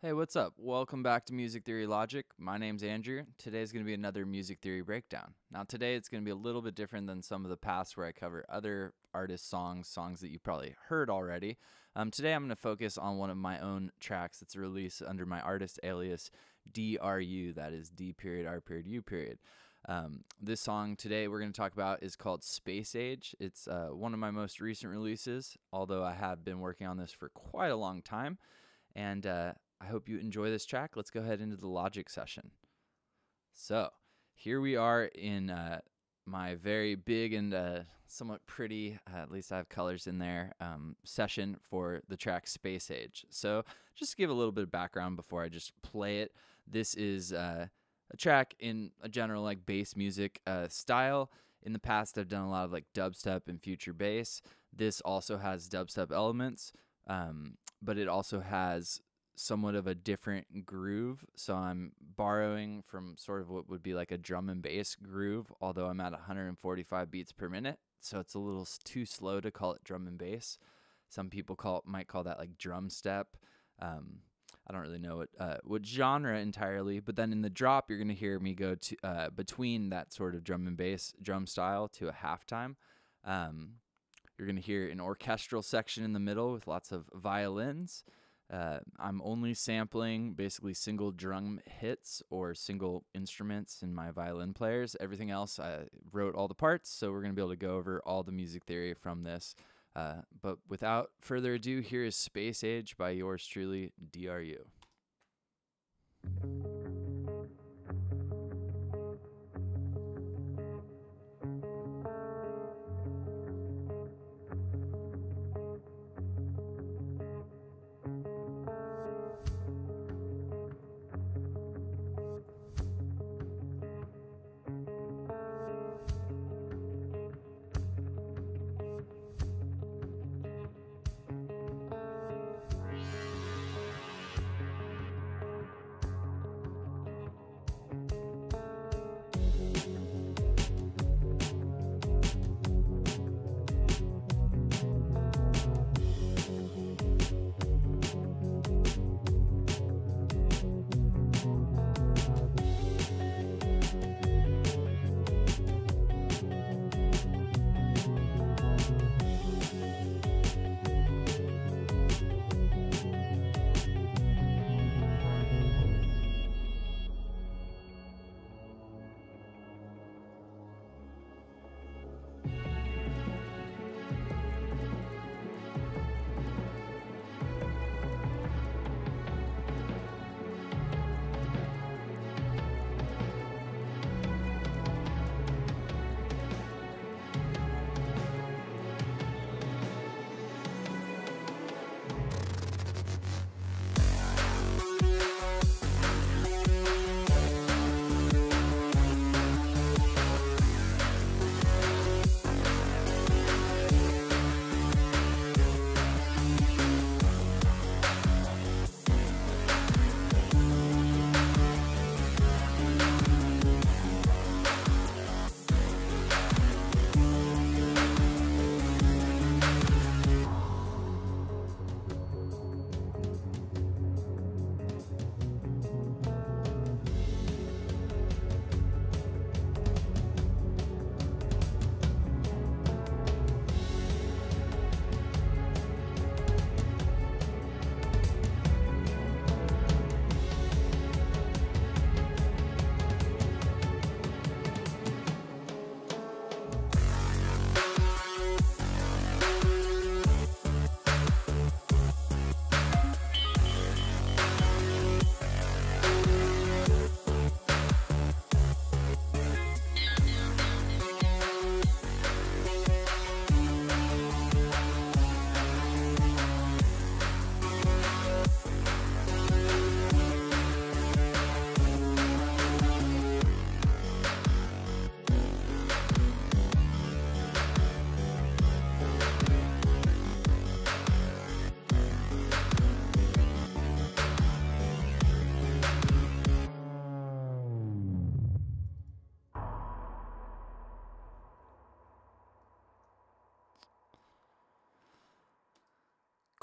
Hey, what's up? Welcome back to Music Theory Logic. My name's Andrew. Today's going to be another music theory breakdown. Now, today it's going to be a little bit different than some of the past where I cover other artists' songs that you probably heard already. Today I'm going to focus on one of my own tracks that's released under my artist alias D.R.U, that is D.R.U. This song today we're going to talk about is called Space Age. It's one of my most recent releases, although I have been working on this for quite a long time. And I hope you enjoy this track. Let's go ahead into the Logic session. So here we are in my very big and somewhat pretty, at least I have colors in there, session for the track Space Age. So just to give a little bit of background before I just play it, this is a track in a general like bass music style. In the past, I've done a lot of like dubstep and future bass. This also has dubstep elements, but it also has somewhat of a different groove. So I'm borrowing from sort of what would be like a drum and bass groove, although I'm at 145 beats per minute. So it's a little too slow to call it drum and bass. Some people might call that like drum step. I don't really know what genre entirely, but then in the drop, you're going to hear me go to between that sort of drum and bass drum style to a halftime. You're going to hear an orchestral section in the middle with lots of violins. I'm only sampling basically single drum hits or single instruments in my violin players. Everything else, I wrote all the parts, so we're going to be able to go over all the music theory from this. But without further ado, here is Space Age by yours truly, D.R.U.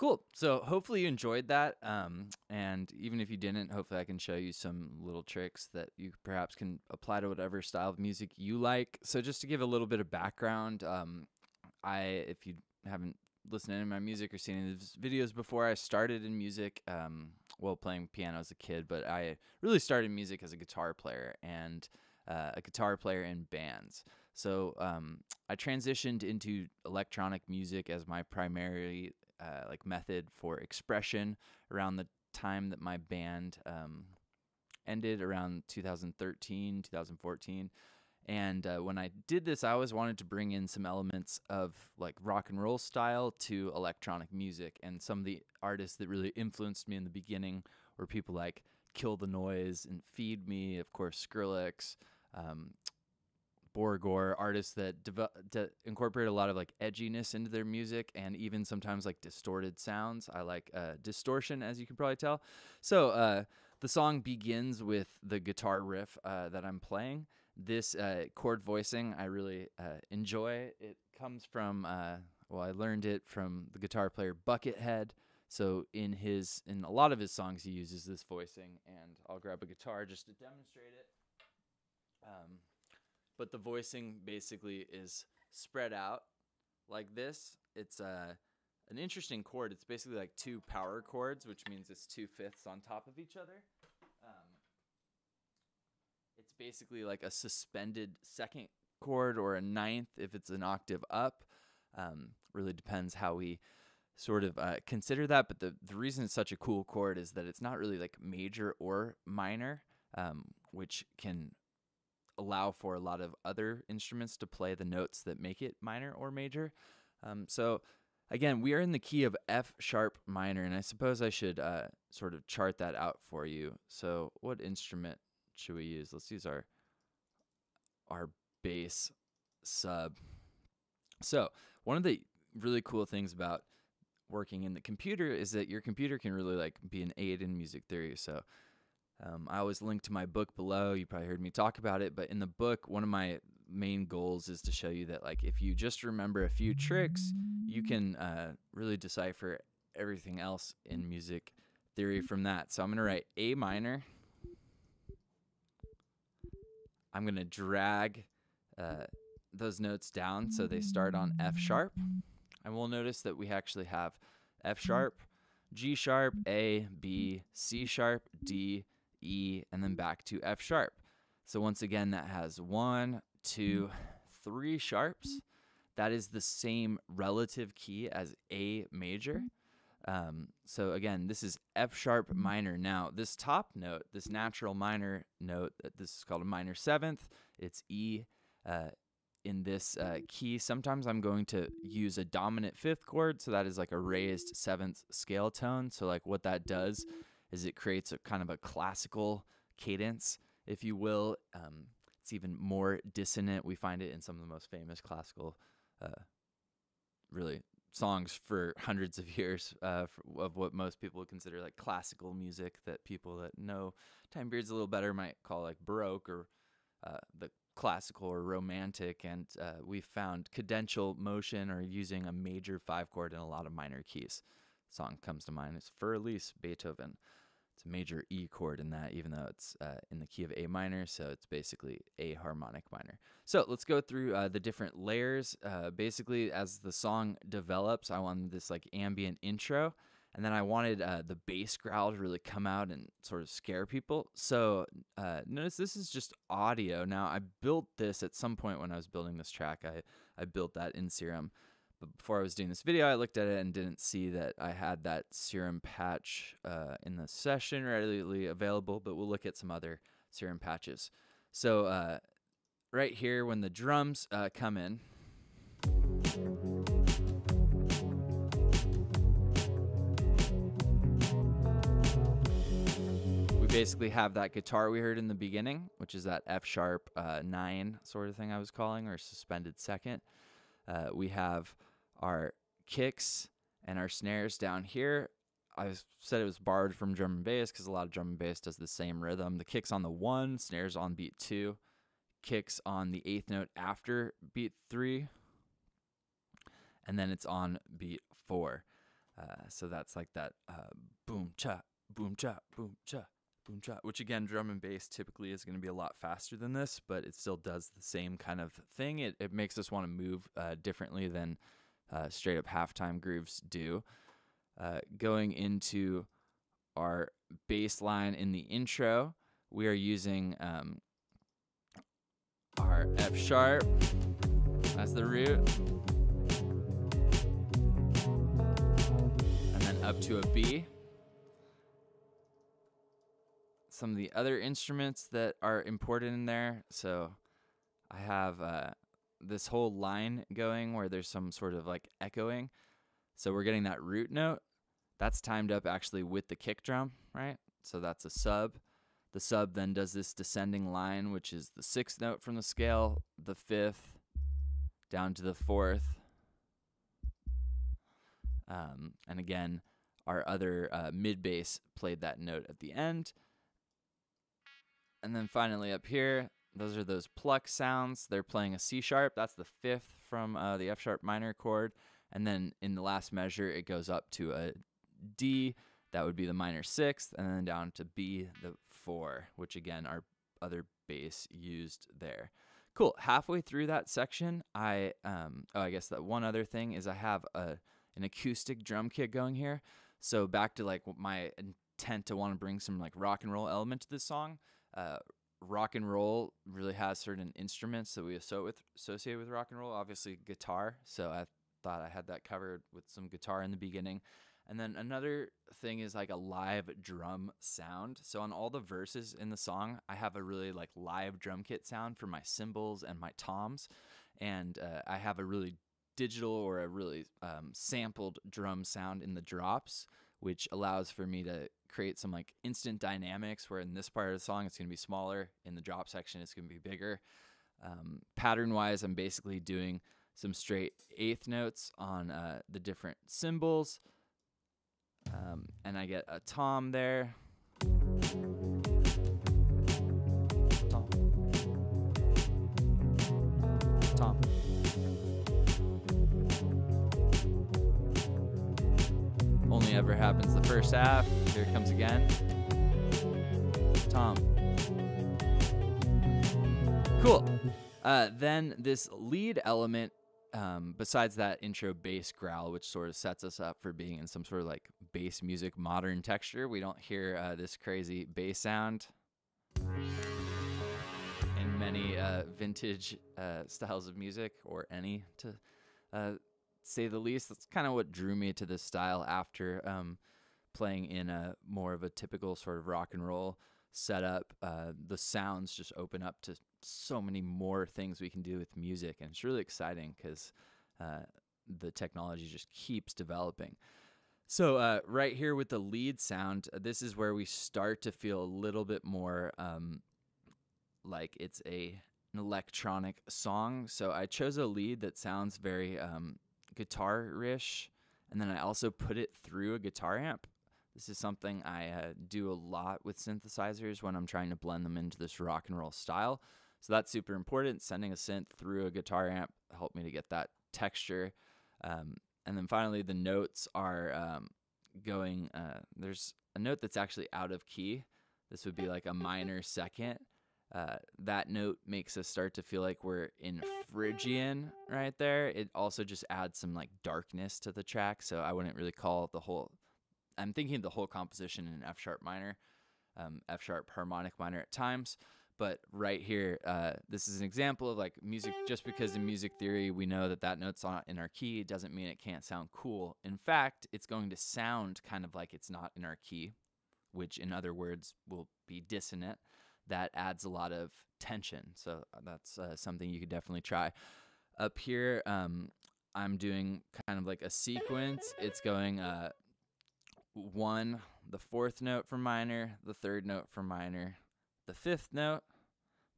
Cool. So hopefully you enjoyed that. And even if you didn't, hopefully I can show you some little tricks that you perhaps can apply to whatever style of music you like. So just to give a little bit of background, if you haven't listened to any of my music or seen any of these videos before, I started in music, playing piano as a kid, but I really started music as a guitar player and a guitar player in bands. So I transitioned into electronic music as my primary method for expression around the time that my band ended, around 2013, 2014. And when I did this, I always wanted to bring in some elements of like rock and roll style to electronic music. And some of the artists that really influenced me in the beginning were people like Kill the Noise and Feed Me, of course, Skrillex, Borgore, artists that incorporate a lot of like edginess into their music and even sometimes like distorted sounds. I like distortion, as you can probably tell. So the song begins with the guitar riff that I'm playing. This chord voicing I really enjoy. It comes from, I learned it from the guitar player Buckethead. So in a lot of his songs, he uses this voicing, and I'll grab a guitar just to demonstrate it. But the voicing basically is spread out like this. It's an interesting chord. It's basically like two power chords, which means it's 2/5 on top of each other. It's basically like a suspended second chord or a ninth if it's an octave up. Really depends how we sort of consider that. But the reason it's such a cool chord is that it's not really like major or minor, which can allow for a lot of other instruments to play the notes that make it minor or major. So again, we are in the key of F sharp minor, and I suppose I should sort of chart that out for you. So what instrument should we use? Let's use our bass sub. So one of the really cool things about working in the computer is that your computer can really like be an aid in music theory. So I always link to my book below. You probably heard me talk about it, but in the book, one of my main goals is to show you that like if you just remember a few tricks, you can really decipher everything else in music theory from that. So I'm going to write A minor. I'm going to drag those notes down so they start on F sharp. And we'll notice that we actually have F sharp, G sharp, A, B, C sharp, D, E, and then back to F sharp. So once again, that has 1, 2, 3 sharps. That is the same relative key as A major. So again, this is F sharp minor. Now, this top note, this natural minor note, this is called a minor seventh. It's E in this key. Sometimes I'm going to use a dominant fifth chord, so that is like a raised seventh scale tone. So like what that does is it creates a kind of a classical cadence, if you will. It's even more dissonant. We find it in some of the most famous classical really songs for hundreds of years of what most people would consider like classical music, that people that know time periods a little better might call like Baroque or the classical or romantic. And we found cadential motion or using a major 5 chord in a lot of minor keys. Song comes to mind is Für Elise, Beethoven. It's a major E chord in that, even though it's in the key of A minor, so it's basically A harmonic minor. So let's go through the different layers. Basically, as the song develops, I wanted this like ambient intro, and then I wanted the bass growl to really come out and sort of scare people. So notice this is just audio. Now, I built this at some point when I was building this track. I built that in Serum. But before I was doing this video, I looked at it and didn't see that I had that Serum patch in the session readily available, but we'll look at some other Serum patches. So right here, when the drums come in, we basically have that guitar we heard in the beginning, which is that F sharp 9 sort of thing I was calling, or suspended second. We have our kicks and our snares down here. I said it was borrowed from drum and bass because a lot of drum and bass does the same rhythm. The kicks on the 1, snares on beat 2, kicks on the 8th note after beat 3, and then it's on beat 4. So that's like that boom cha, boom cha, boom cha, boom cha, which again, drum and bass typically is going to be a lot faster than this, but it still does the same kind of thing. It makes us want to move differently than straight up halftime grooves do. Going into our bass line in the intro, we are using our F sharp as the root, and then up to a B. Some of the other instruments that are important in there, so I have this whole line going where there's some sort of like echoing. So we're getting that root note. That's timed up actually with the kick drum, right? So that's a sub. The sub then does this descending line, which is the 6th note from the scale, the 5th, down to the 4th. And again, our other mid bass played that note at the end. And then finally up here, those are those pluck sounds. They're playing a C sharp. That's the 5th from the F sharp minor chord. And then in the last measure, it goes up to a D. That would be the minor 6th, and then down to B, the 4, which again, our other bass used there. Cool. Halfway through that section, I guess that one other thing is I have an acoustic drum kit going here. So back to like my intent to want to bring some like rock and roll element to this song. Rock and roll really has certain instruments that we associate with rock and roll. Obviously, guitar. So I thought I had that covered with some guitar in the beginning. And then another thing is like a live drum sound. So on all the verses in the song, I have a really like live drum kit sound for my cymbals and my toms. And I have a really digital or a really sampled drum sound in the drops, which allows for me to create some like instant dynamics where in this part of the song, it's going to be smaller. In the drop section, it's going to be bigger. Pattern wise, I'm basically doing some straight 8th notes on the different cymbals. And I get a tom there. Tom. Tom. Only ever happens the first half. Here it comes again. Tom. Cool. Then this lead element, besides that intro bass growl, which sort of sets us up for being in some sort of like bass music modern texture, we don't hear this crazy bass sound in many vintage styles of music, or any, to say the least. That's kind of what drew me to this style after playing in a more of a typical sort of rock and roll setup. The sounds just open up to so many more things we can do with music, and it's really exciting because the technology just keeps developing. So right here with the lead sound, this is where we start to feel a little bit more like it's an electronic song. So I chose a lead that sounds very guitar-ish, and then I also put it through a guitar amp. This is something I do a lot with synthesizers when I'm trying to blend them into this rock and roll style. So that's super important. Sending a synth through a guitar amp helped me to get that texture. And then finally, the notes are going, there's a note that's actually out of key. This would be like a minor second. That note makes us start to feel like we're in Phrygian right there. It also just adds some like darkness to the track. So I wouldn't really call the whole, I'm thinking of the whole composition in F sharp minor, F sharp harmonic minor at times. But right here, this is an example of like music. Just because in music theory we know that that note's not in our key doesn't mean it can't sound cool. In fact, it's going to sound kind of like it's not in our key, which in other words will be dissonant. That adds a lot of tension. So that's something you could definitely try. Up here, I'm doing kind of like a sequence. It's going 1, the 4th note from minor, the 3rd note from minor, the 5th note,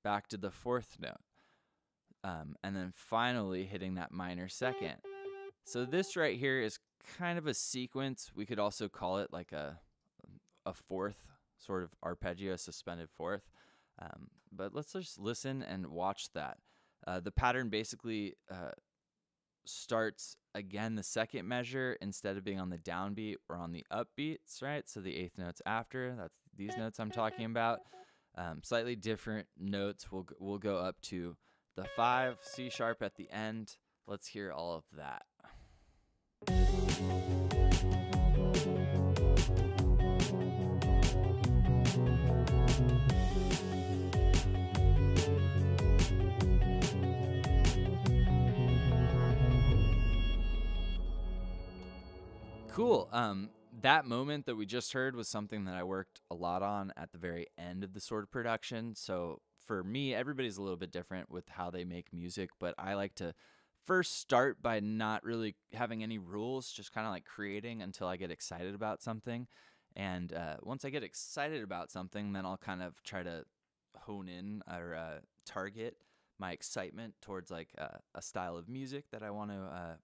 back to the 4th note, and then finally hitting that minor second. So this right here is kind of a sequence. We could also call it like a 4th sort of arpeggio, suspended 4th. But let's just listen and watch that. The pattern basically starts again the second measure, instead of being on the downbeat, we're on the upbeats, right? So the eighth notes after, that's these notes I'm talking about. Slightly different notes. We'll go up to the 5, C sharp at the end. Let's hear all of that. Cool. That moment that we just heard was something that I worked a lot on at the very end of the sort of production. So for me, everybody's a little bit different with how they make music, but I like to first start by not really having any rules, just kind of like creating until I get excited about something. And once I get excited about something, then I'll kind of try to hone in or target my excitement towards like a style of music that I want to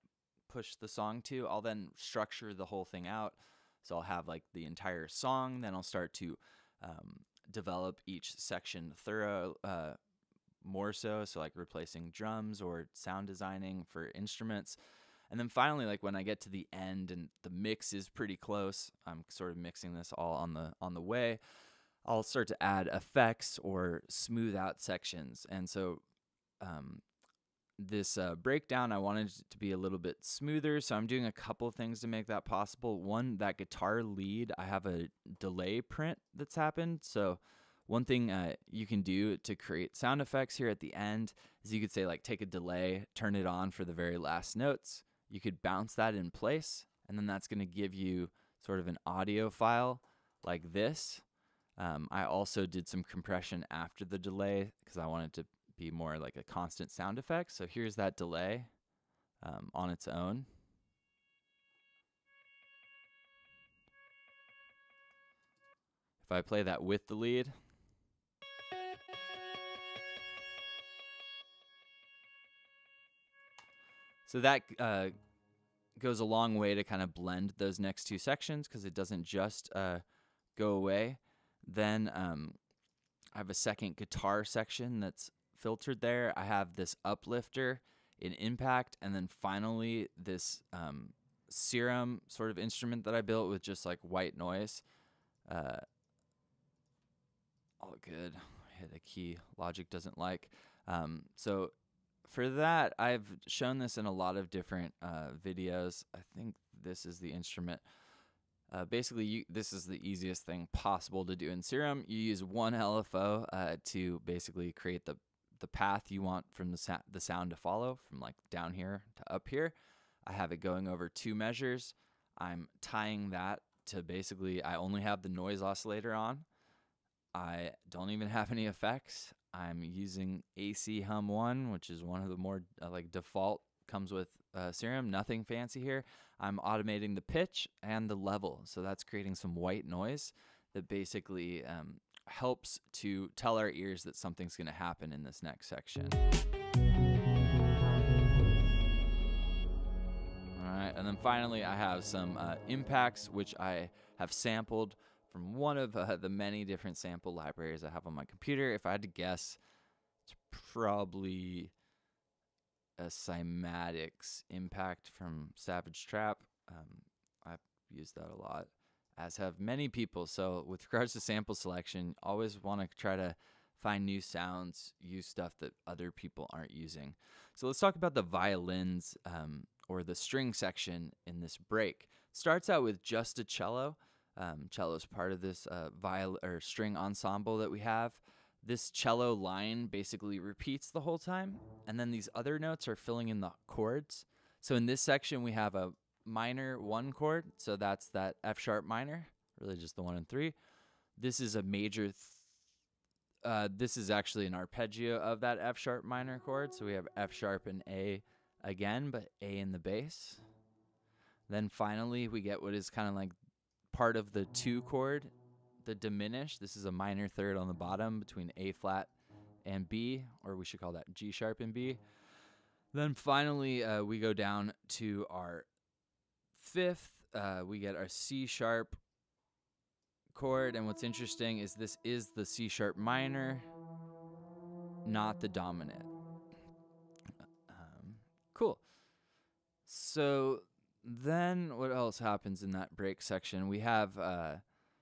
push the song to. I'll then structure the whole thing out. So I'll have like the entire song, then I'll start to develop each section more so like replacing drums or sound designing for instruments. And then finally, like when I get to the end and the mix is pretty close, I'm sort of mixing this all on the way, I'll start to add effects or smooth out sections. And so this breakdown, I wanted it to be a little bit smoother, so I'm doing a couple of things to make that possible. One, that guitar lead, I have a delay print that's happened. So one thing you can do to create sound effects here at the end is you could say like take a delay, turn it on for the very last notes. You could bounce that in place, and then that's going to give you sort of an audio file like this. I also did some compression after the delay because I wanted to be more like a constant sound effect. So here's that delay on its own. If I play that with the lead, so that goes a long way to kind of blend those next two sections because it doesn't just go away. Then I have a second guitar section that's filtered there. I have this uplifter in impact, and then finally this serum sort of instrument that I built with just like white noise. All good. I hit a key Logic doesn't like. So for that, I've shown this in a lot of different videos. I think this is the instrument. Basically, this is the easiest thing possible to do in Serum. You use one LFO to basically create the path you want from the sound to follow, from like down here to up here. I have it going over 2 measures. I'm tying that to basically, I only have the noise oscillator on. I don't even have any effects. I'm using AC Hum 1, which is one of the more like default, comes with Serum, nothing fancy here. I'm automating the pitch and the level, so that's creating some white noise that basically helps to tell our ears that something's going to happen in this next section. All right, and then finally I have some impacts, which I have sampled from one of the many different sample libraries I have on my computer. If I had to guess, it's probably a cymatics impact from Savage Trap. I've used that a lot, as have many people. So with regards to sample selection, always want to try to find new sounds, use stuff that other people aren't using. So let's talk about the violins or the string section in this break. Starts out with just a cello. Cello is part of this string ensemble that we have. This cello line basically repeats the whole time, and then these other notes are filling in the chords. So in this section, we have a minor 1 chord, so that's that F sharp minor, really just the 1 and 3. This is a major, this is actually an arpeggio of that F sharp minor chord, so we have F sharp and A again, but A in the bass. Then finally, we get what is kind of like part of the 2 chord, the diminished. This is a minor 3rd on the bottom between A flat and B, or we should call that G sharp and B. Then finally, we go down to our 5th. We get our C sharp chord, and what's interesting is this is the C sharp minor, not the dominant. Cool. So then what else happens in that break section? We have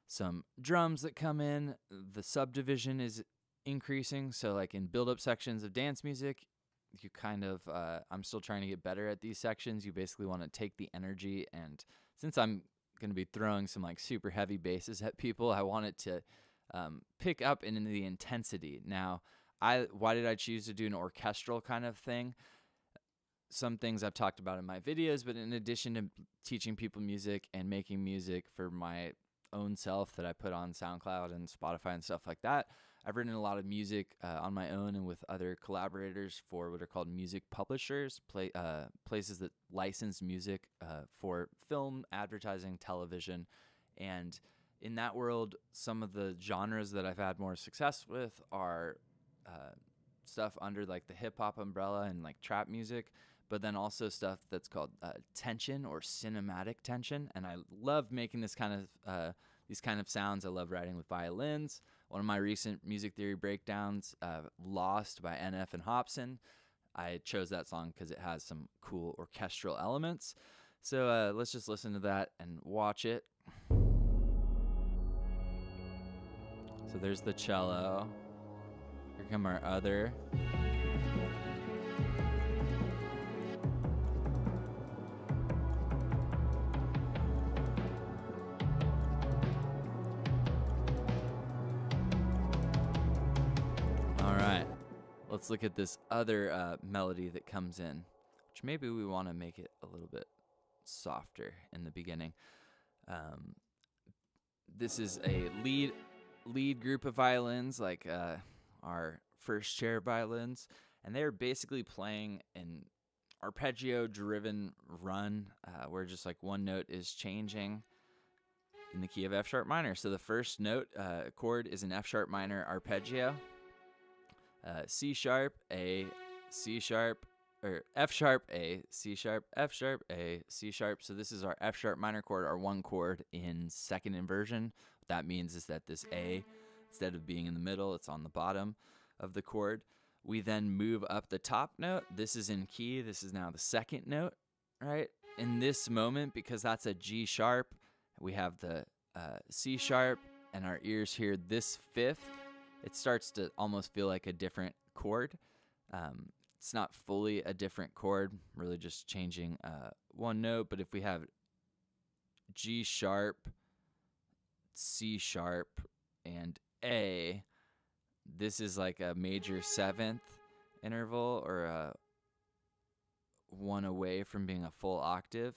some drums that come in. The subdivision is increasing. So like in build-up sections of dance music, you kind of, I'm still trying to get better at these sections. You basically want to take the energy, and since I'm going to be throwing some like super heavy basses at people, I want it to pick up in the intensity. Now, why did I choose to do an orchestral kind of thing? Some things I've talked about in my videos, but in addition to teaching people music and making music for my own self that I put on SoundCloud and Spotify and stuff like that, I've written a lot of music on my own and with other collaborators for what are called music publishers, places that license music for film, advertising, television. And in that world, some of the genres that I've had more success with are stuff under like the hip-hop umbrella and like trap music, but then also stuff that's called tension or cinematic tension. And I love making this kind of these kind of sounds. I love writing with violins. One of my recent music theory breakdowns, Lost by NF and Hobson, I chose that song because it has some cool orchestral elements. So let's just listen to that and watch it. So there's the cello. Here come our other. Let's look at this other melody that comes in, which maybe we want to make it a little bit softer in the beginning. This is a lead group of violins, like our first chair violins, and they're basically playing an arpeggio-driven run where just like one note is changing in the key of F sharp minor. So the first note chord is an F sharp minor arpeggio. C sharp, A, C sharp, or F sharp, A, C sharp, F sharp, A, C sharp. So this is our F sharp minor chord, our one chord in second inversion. What that means is that this A, instead of being in the middle, it's on the bottom of the chord. We then move up the top note. This is in key. This is now the second note, right? In this moment, because that's a G sharp, we have the C sharp, and our ears hear this fifth. It starts to almost feel like a different chord. It's not fully a different chord, really just changing one note. But if we have G sharp, C sharp, and A, this is like a major seventh interval, or a one away from being a full octave.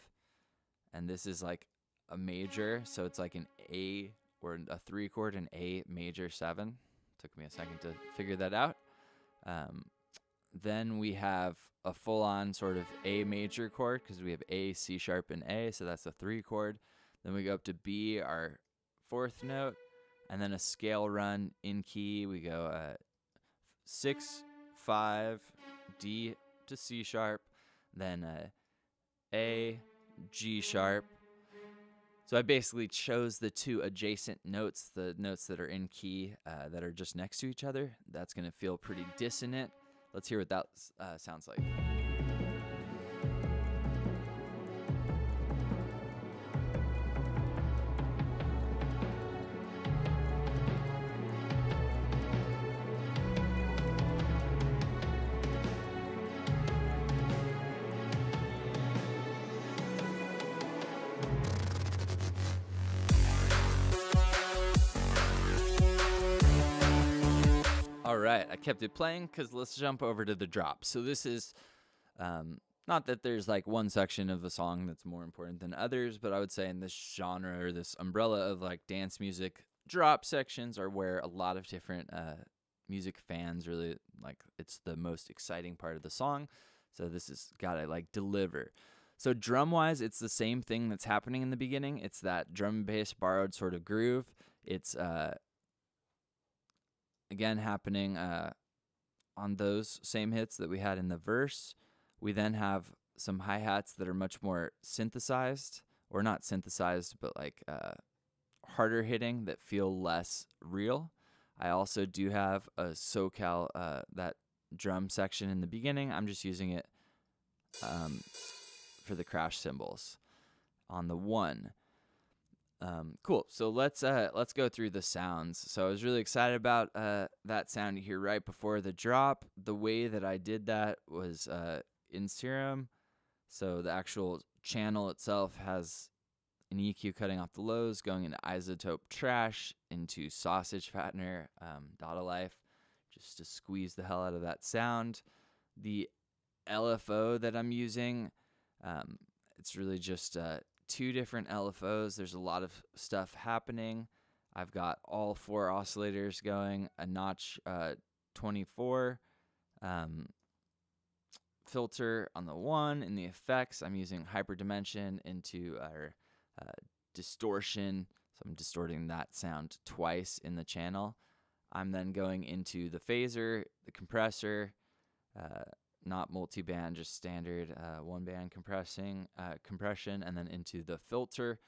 And this is like a major, so it's like an A, or a 3 chord, an A major 7. Took me a second to figure that out. Then we have a full-on sort of A major chord, because we have A, C sharp, and A, so that's a 3 chord. Then we go up to B, our 4th note, and then a scale run in key. We go 6, 5, D to C sharp, then A, G sharp. So I basically chose the two adjacent notes, the notes that are in key that are just next to each other. That's going to feel pretty dissonant. Let's hear what that sounds like. All right, I kept it playing because let's jump over to the drop. So this is not that there's like one section of a song that's more important than others, but I would say in this genre or this umbrella of like dance music, drop sections are where a lot of different music fans really like. It's the most exciting part of the song. So this has got to like deliver. So drum-wise, it's the same thing that's happening in the beginning. It's that drum and bass borrowed sort of groove. It's again happening on those same hits that we had in the verse. We then have some hi-hats that are much more synthesized, or not synthesized, but like harder hitting that feel less real. I also do have a SoCal, that drum section in the beginning. I'm just using it for the crash cymbals on the 1. Cool. So let's go through the sounds. So I was really excited about that sound you hear right before the drop. The way that I did that was in Serum. So the actual channel itself has an EQ cutting off the lows, going into Isotope Trash, into Sausage Fattener, Data Life, just to squeeze the hell out of that sound. The LFO that I'm using, it's really just 2 different LFOs. There's a lot of stuff happening. I've got all 4 oscillators going, a notch 24 filter on the 1. In the effects, I'm using hyperdimension into our distortion, so I'm distorting that sound twice in the channel. I'm then going into the phaser, the compressor, not multi-band, just standard 1-band compression, and then into the filter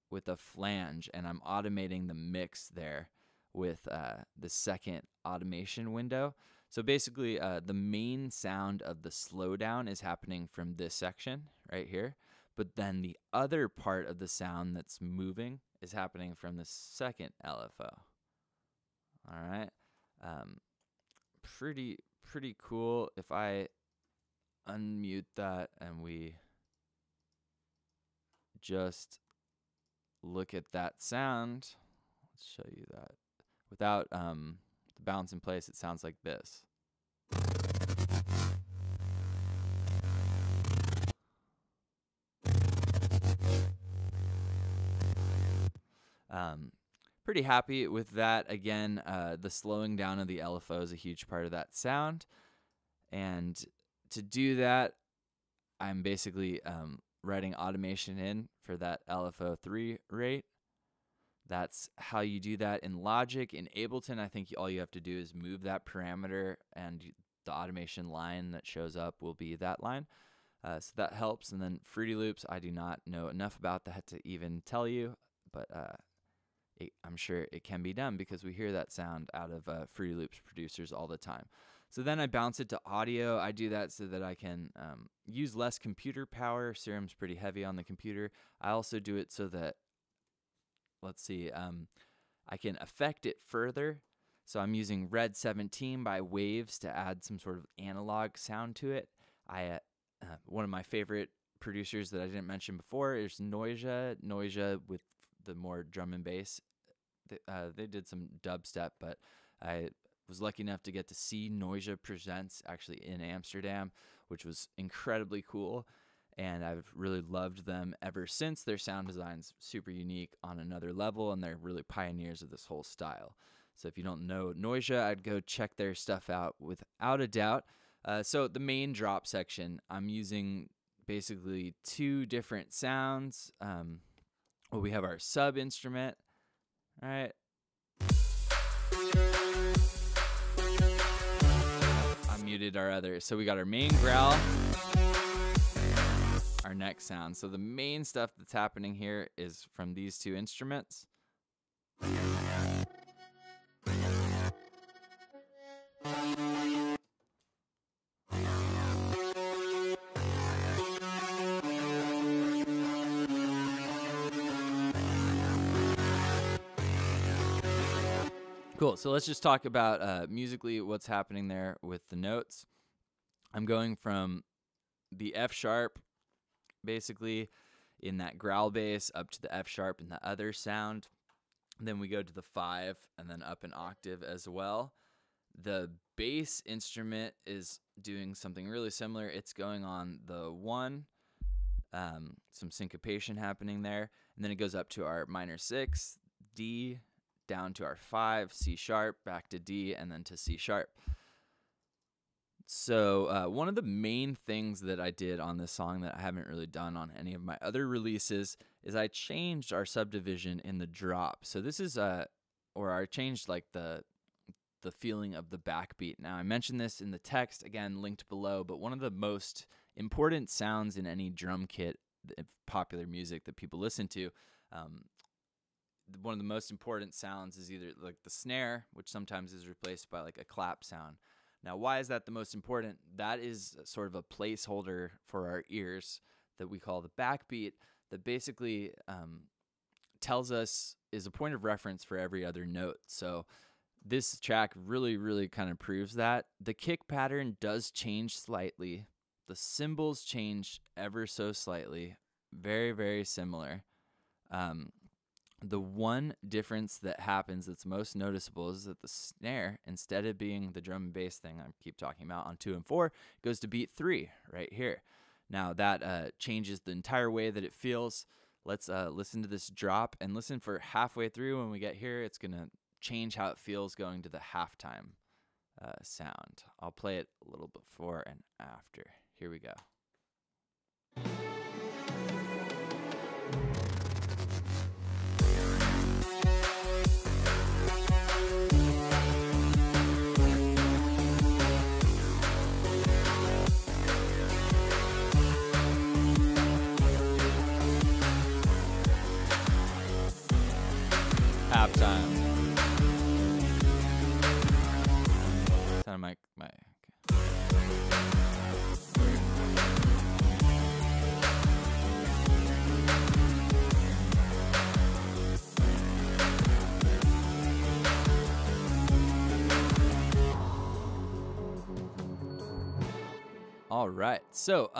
with a flange, and I'm automating the mix there with the second automation window. So basically, the main sound of the slowdown is happening from this section right here, but then the other part of the sound that's moving is happening from the second LFO. All right, pretty cool. If I unmute that and we just look at that sound, let's show you that. Without the bounce in place, it sounds like this. Pretty happy with that. Again, the slowing down of the LFO is a huge part of that sound. And to do that, I'm basically writing automation in for that LFO 3 rate. That's how you do that in Logic. In Ableton, I think all you have to do is move that parameter, and the automation line that shows up will be that line. So that helps. And then Fruity Loops, I do not know enough about that to even tell you, but I'm sure it can be done because we hear that sound out of Fruity Loops producers all the time. So then I bounce it to audio. I do that so that I can use less computer power. Serum's pretty heavy on the computer. I also do it so that, let's see, I can affect it further. So I'm using Red 17 by Waves to add some sort of analog sound to it. One of my favorite producers that I didn't mention before is Noisia. Noisia with the more drum and bass. They did some dubstep, but I was lucky enough to get to see Noisia Presents actually in Amsterdam, which was incredibly cool. And I've really loved them ever since. Their sound design's super unique on another level, and they're really pioneers of this whole style. So if you don't know Noisia, I'd go check their stuff out without a doubt. So the main drop section, I'm using basically 2 different sounds. Well, we have our sub instrument, all right? I muted our other. So we got our main growl, our neck sound. So the main stuff that's happening here is from these 2 instruments. Cool, so let's just talk about musically what's happening there with the notes. I'm going from the F sharp, basically, in that growl bass, up to the F sharp in the other sound. Then we go to the 5, and then up an octave as well. The bass instrument is doing something really similar. It's going on the 1, some syncopation happening there, and then it goes up to our minor 6, D, down to our 5, C sharp, back to D, and then to C sharp. So one of the main things that I did on this song that I haven't really done on any of my other releases is I changed our subdivision in the drop. So this is, or I changed like the feeling of the backbeat. Now I mentioned this in the text, again, linked below, but one of the most important sounds in any drum kit, popular music that people listen to, one of the most important sounds is either like the snare, which sometimes is replaced by like a clap sound. Now, why is that the most important? That is sort of a placeholder for our ears. that we call the backbeat that basically tells us, is a point of reference for every other note. So this track really kind of proves that. The kick pattern does change slightly. The cymbals change ever so slightly. Very similar. The one difference that happens that's most noticeable is that the snare, instead of being the drum and bass thing I keep talking about on 2 and 4, goes to beat 3 right here. Now that changes the entire way that it feels. Let's listen to this drop and listen for halfway through. When we get here, it's going to change how it feels going to the halftime sound. I'll play it a little before and after. Here we go. Halftime. Sound of my All right. So,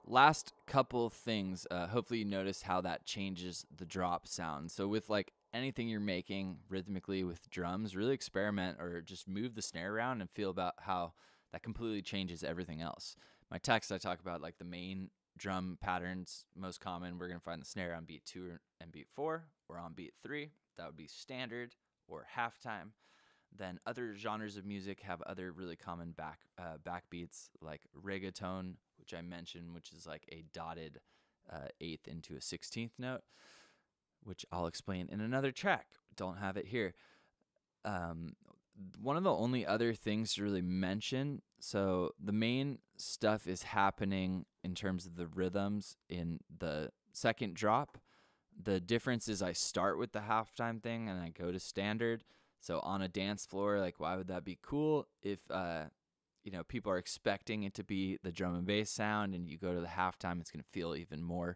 last couple things. Hopefully you noticed how that changes the drop sound. So with like anything you're making rhythmically with drums, really experiment or just move the snare around and feel about how that completely changes everything else. My text, I talk about like the main drum patterns. Most common, we're going to find the snare on beat 2 and beat 4 or on beat 3. That would be standard or halftime. Then other genres of music have other really common backbeats like reggaeton, which I mentioned, which is like a dotted eighth into a 16th note, which I'll explain in another track. Don't have it here. One of the only other things to really mention, so the main stuff is happening in terms of the rhythms in the second drop. The difference is I start with the halftime thing and I go to standard. So on a dance floor, like, why would that be cool if people are expecting it to be the drum and bass sound, and you go to the halftime, it's going to feel even more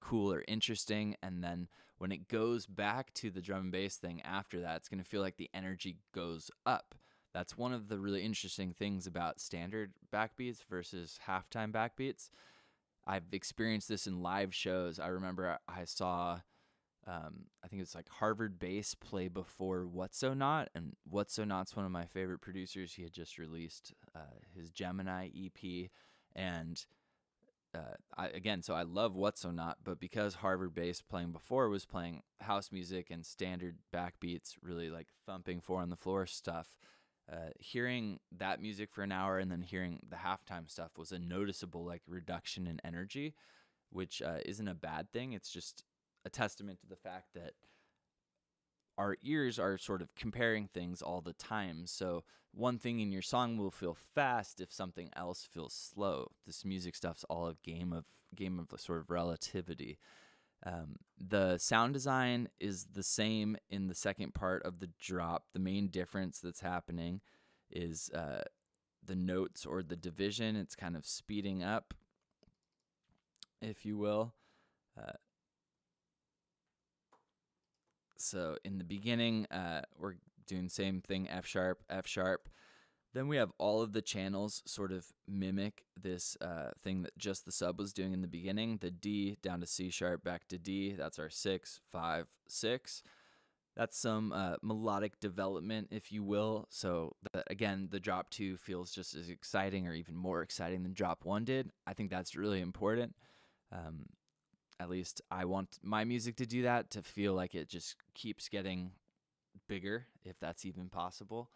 cool or interesting. And then when it goes back to the drum and bass thing after that, it's going to feel like the energy goes up. That's one of the really interesting things about standard backbeats versus halftime backbeats. I've experienced this in live shows. I remember I saw, I think it's like Harvard Bass play before What So Not, and What So Not's one of my favorite producers. He had just released his Gemini EP, and so I love What So Not, but because Harvard Bass playing before was playing house music and standard backbeats, really like thumping 4 on the floor stuff, hearing that music for an hour and then hearing the halftime stuff was a noticeable like reduction in energy, which isn't a bad thing. It's just a testament to the fact that our ears are sort of comparing things all the time. So one thing in your song will feel fast if something else feels slow. This music stuff's all a game of sort of relativity. The sound design is the same in the second part of the drop. The main difference that's happening is the notes or the division. It's kind of speeding up, if you will. So in the beginning, we're doing same thing, F sharp, F sharp. Then we have all of the channels sort of mimic this thing that just the sub was doing in the beginning. The D down to C sharp, back to D. That's our 6, 5, 6. That's some melodic development, if you will. So again, the drop 2 feels just as exciting or even more exciting than drop 1 did. I think that's really important. At least I want my music to do that, to feel like it just keeps getting bigger, if that's even possible.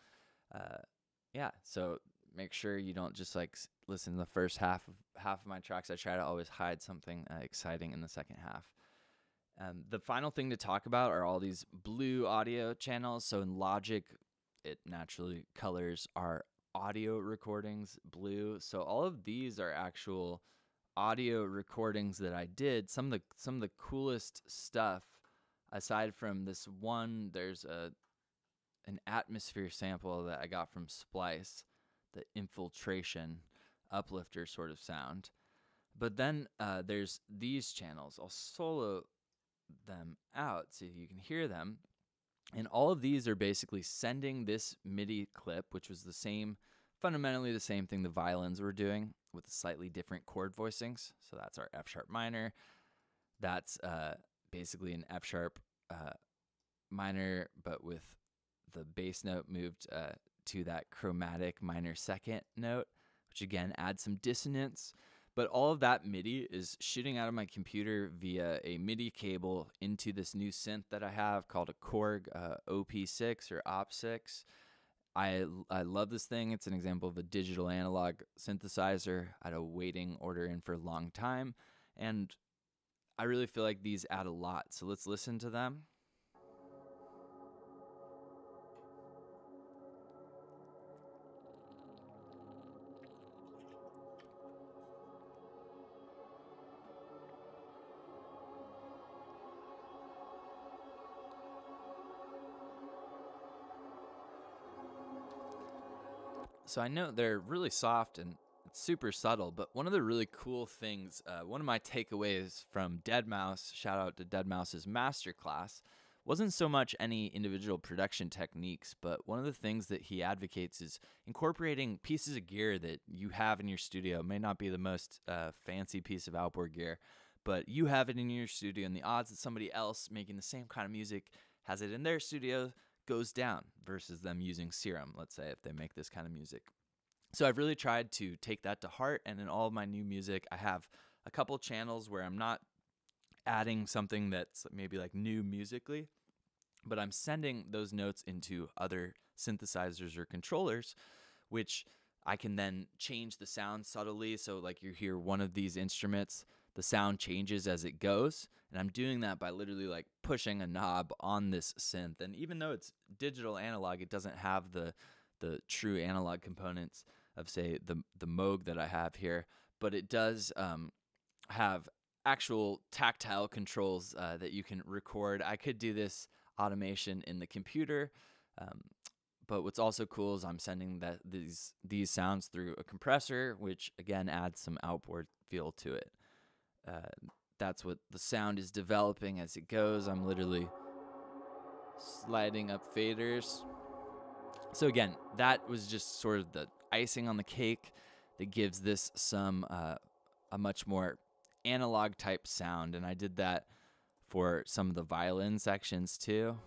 So make sure you don't just like listen to the first half of my tracks. I try to always hide something exciting in the second half. The final thing to talk about are all these blue audio channels. So in Logic, it naturally colors our audio recordings blue. So all of these are actual audio recordings that I did. Some of the coolest stuff, aside from this one, there's an atmosphere sample that I got from Splice, the infiltration uplifter sort of sound. But then there's these channels. I'll solo them out so you can hear them. And all of these are basically sending this MIDI clip, which was the same, fundamentally the same thing the violins were doing with slightly different chord voicings. So that's our F sharp minor. That's basically an F sharp minor, but with the bass note moved to that chromatic minor second note, which again adds some dissonance. But all of that MIDI is shooting out of my computer via a MIDI cable into this new synth that I have called a Korg Op6 or Op6. I love this thing. It's an example of a digital analog synthesizer. I had a waiting order in for a long time, and I really feel like these add a lot. So let's listen to them. So I know they're really soft and it's super subtle, but one of the really cool things, one of my takeaways from Deadmau5, shout out to Deadmau5's masterclass, wasn't so much any individual production techniques, but one of the things that he advocates is incorporating pieces of gear that you have in your studio. It may not be the most fancy piece of outboard gear, but you have it in your studio, and the odds that somebody else making the same kind of music has it in their studio goes down versus them using Serum, let's say, if they make this kind of music. So I've really tried to take that to heart, and in all of my new music, I have a couple channels where I'm not adding something that's maybe like new musically, but I'm sending those notes into other synthesizers or controllers, which I can then change the sound subtly. So like you hear one of these instruments, the sound changes as it goes, and I'm doing that by literally like pushing a knob on this synth. And even though it's digital analog, it doesn't have the true analog components of, say, the Moog that I have here, but it does have actual tactile controls that you can record. I could do this automation in the computer, but what's also cool is I'm sending these sounds through a compressor, which again adds some outboard feel to it. That's what the sound is developing as it goes. I'm literally sliding up faders. So again, that was just sort of the icing on the cake that gives this some a much more analog type sound, and I did that for some of the violin sections too.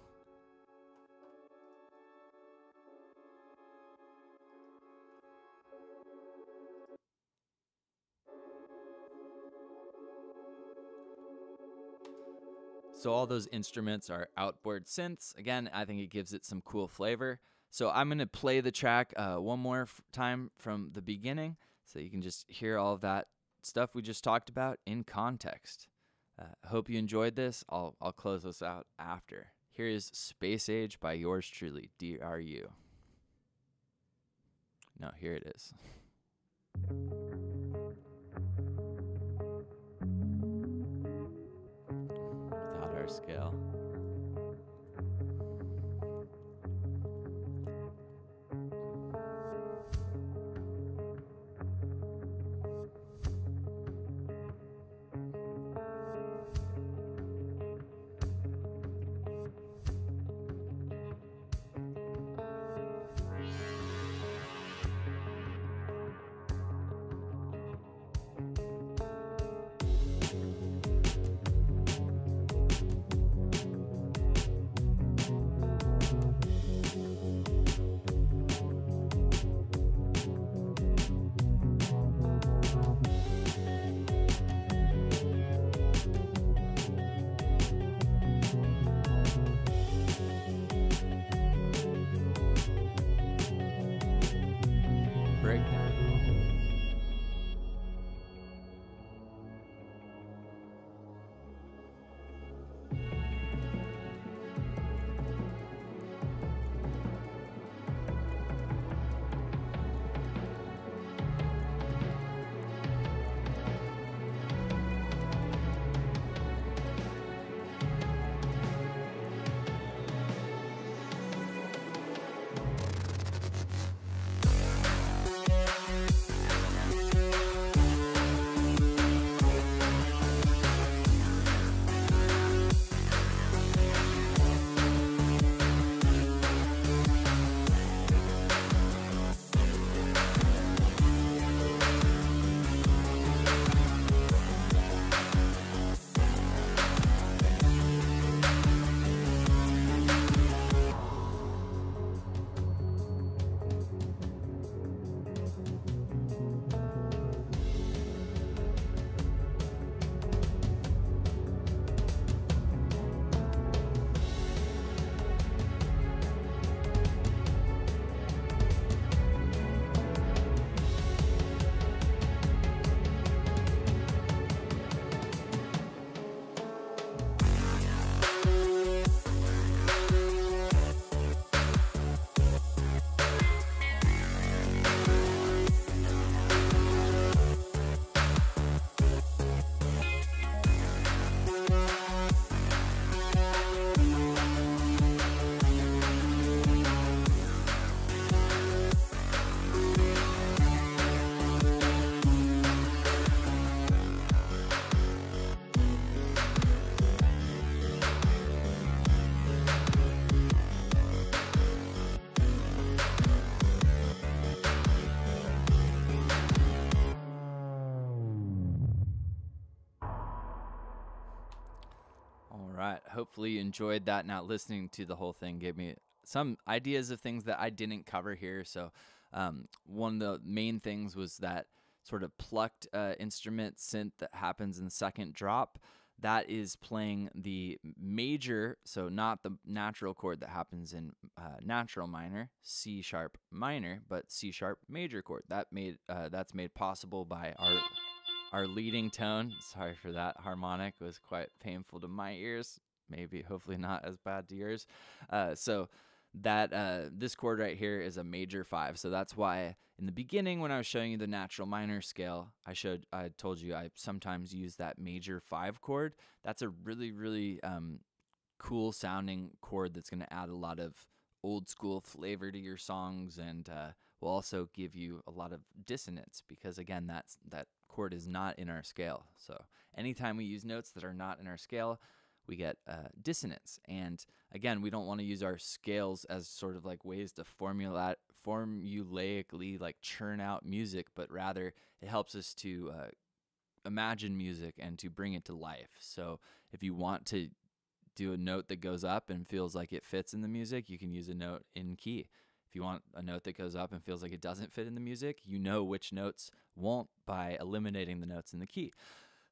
So all those instruments are outboard synths. Again, I think it gives it some cool flavor. So I'm going to play the track one more time from the beginning so you can just hear all of that stuff we just talked about in context. Hope you enjoyed this. I'll close this out after. Here is Space Age by yours truly, D.R.U. No, here it is. Without our scale. right. Hopefully you enjoyed that. Now listening to the whole thing gave me some ideas of things that I didn't cover here. So one of the main things was that sort of plucked instrument synth that happens in the second drop. That is playing the major, so not the natural chord that happens in natural minor, C sharp minor, but C sharp major chord. That's made possible by our leading tone. Sorry for that. Harmonic was quite painful to my ears. Maybe, hopefully not as bad to yours. So that this chord right here is a major 5. So that's why in the beginning when I was showing you the natural minor scale, I told you I sometimes use that major 5 chord. That's a really, really cool sounding chord that's going to add a lot of old school flavor to your songs, and will also give you a lot of dissonance, because again, that chord is not in our scale. So anytime we use notes that are not in our scale, we get dissonance. And again, we don't want to use our scales as sort of like ways to formulaically like churn out music, but rather it helps us to imagine music and to bring it to life. So if you want to do a note that goes up and feels like it fits in the music, you can use a note in key. If you want a note that goes up and feels like it doesn't fit in the music, you know which notes won't by eliminating the notes in the key.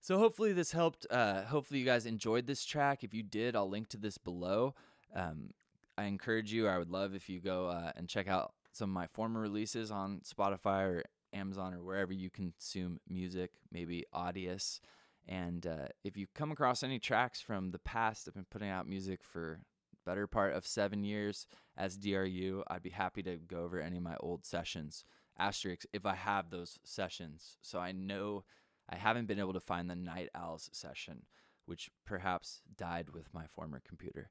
So hopefully this helped. Hopefully you guys enjoyed this track. If you did, I'll link to this below. I encourage you, I would love if you go and check out some of my former releases on Spotify or Amazon or wherever you consume music, maybe Audius. And if you come across any tracks from the past, I've been putting out music for the better part of 7 years as D.R.U. I'd be happy to go over any of my old sessions, asterisk, if I have those sessions. So I know I haven't been able to find the Night Owls session, which perhaps died with my former computer.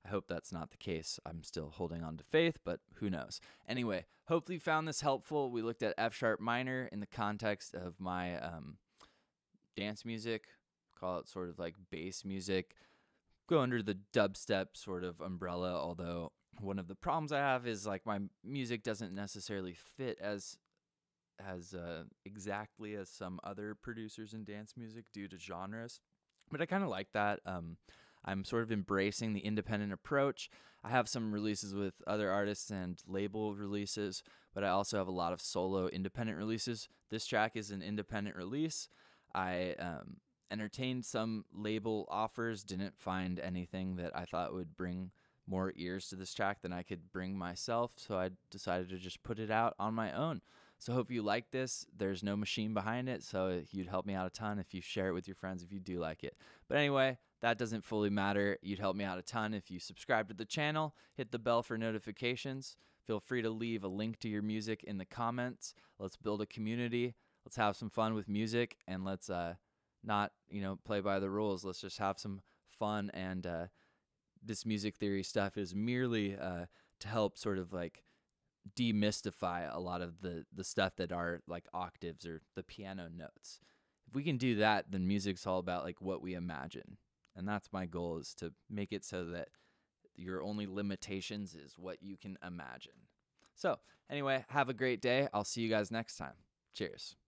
I hope that's not the case. I'm still holding on to faith, but who knows. Anyway, hopefully you found this helpful. We looked at F sharp minor in the context of my dance music, call it sort of like bass music, go under the dubstep sort of umbrella, although one of the problems I have is like my music doesn't necessarily fit as exactly as some other producers in dance music due to genres, but I kind of like that. I'm sort of embracing the independent approach. I have some releases with other artists and label releases, but I also have a lot of solo independent releases. This track is an independent release. I entertained some label offers, didn't find anything that I thought would bring more ears to this track than I could bring myself, so I decided to just put it out on my own. So hope you like this. There's no machine behind it, so you'd help me out a ton if you share it with your friends if you do like it. But anyway, that doesn't fully matter. You'd help me out a ton if you subscribe to the channel, hit the bell for notifications. Feel free to leave a link to your music in the comments. Let's build a community. Let's have some fun with music, and let's not, play by the rules. Let's just have some fun. And this music theory stuff is merely to help sort of like demystify a lot of the stuff that are like octaves or the piano notes. If we can do that, then music's all about like what we imagine. And that's my goal, is to make it so that your only limitations is what you can imagine. So anyway, have a great day. I'll see you guys next time. Cheers.